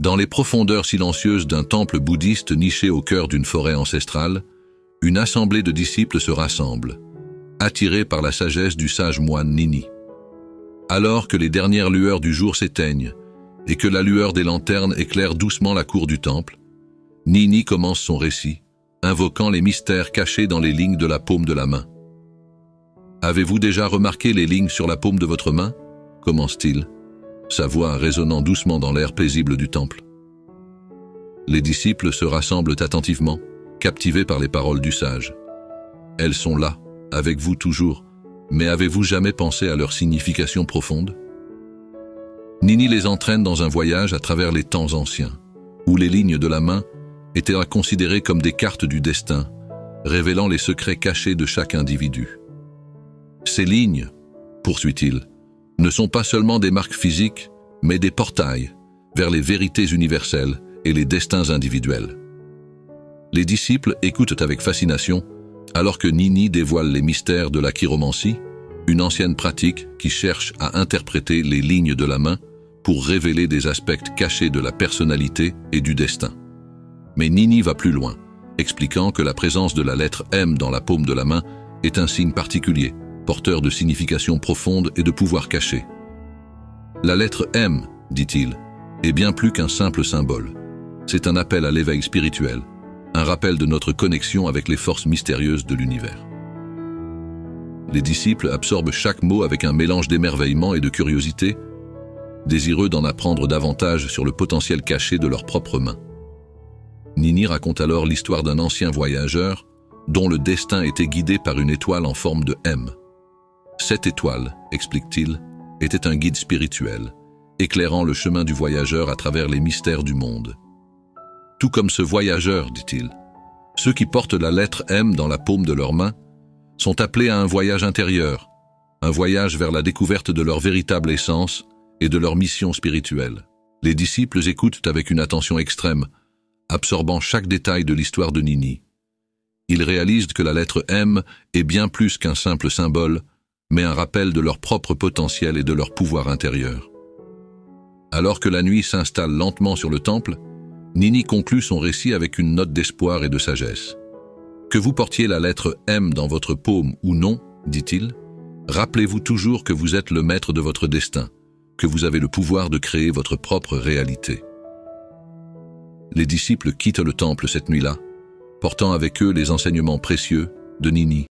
Dans les profondeurs silencieuses d'un temple bouddhiste niché au cœur d'une forêt ancestrale, une assemblée de disciples se rassemble, attirés par la sagesse du sage moine Nini. Alors que les dernières lueurs du jour s'éteignent et que la lueur des lanternes éclaire doucement la cour du temple, Nini commence son récit, invoquant les mystères cachés dans les lignes de la paume de la main. « Avez-vous déjà remarqué les lignes sur la paume de votre main » commence-t-il, sa voix résonnant doucement dans l'air paisible du temple. Les disciples se rassemblent attentivement, captivés par les paroles du sage. Elles sont là, avec vous toujours, mais avez-vous jamais pensé à leur signification profonde? Nini les entraîne dans un voyage à travers les temps anciens, où les lignes de la main étaient considérées comme des cartes du destin, révélant les secrets cachés de chaque individu. Ces lignes, poursuit-il, ne sont pas seulement des marques physiques, mais des portails vers les vérités universelles et les destins individuels. Les disciples écoutent avec fascination, alors que Nini dévoile les mystères de la chiromancie, une ancienne pratique qui cherche à interpréter les lignes de la main pour révéler des aspects cachés de la personnalité et du destin. Mais Nini va plus loin, expliquant que la présence de la lettre M dans la paume de la main est un signe particulier, porteur de signification profonde et de pouvoir caché. La lettre M, dit-il, est bien plus qu'un simple symbole. C'est un appel à l'éveil spirituel, un rappel de notre connexion avec les forces mystérieuses de l'univers. Les disciples absorbent chaque mot avec un mélange d'émerveillement et de curiosité, désireux d'en apprendre davantage sur le potentiel caché de leurs propres mains. Nini raconte alors l'histoire d'un ancien voyageur dont le destin était guidé par une étoile en forme de M. Cette étoile, explique-t-il, était un guide spirituel, éclairant le chemin du voyageur à travers les mystères du monde. Tout comme ce voyageur, dit-il, ceux qui portent la lettre M dans la paume de leurs mains sont appelés à un voyage intérieur, un voyage vers la découverte de leur véritable essence et de leur mission spirituelle. Les disciples écoutent avec une attention extrême, absorbant chaque détail de l'histoire de Nini. Ils réalisent que la lettre M est bien plus qu'un simple symbole, mais un rappel de leur propre potentiel et de leur pouvoir intérieur. Alors que la nuit s'installe lentement sur le temple, Nini conclut son récit avec une note d'espoir et de sagesse. Que vous portiez la lettre M dans votre paume ou non, dit-il, rappelez-vous toujours que vous êtes le maître de votre destin, que vous avez le pouvoir de créer votre propre réalité. Les disciples quittent le temple cette nuit-là, portant avec eux les enseignements précieux de Nini.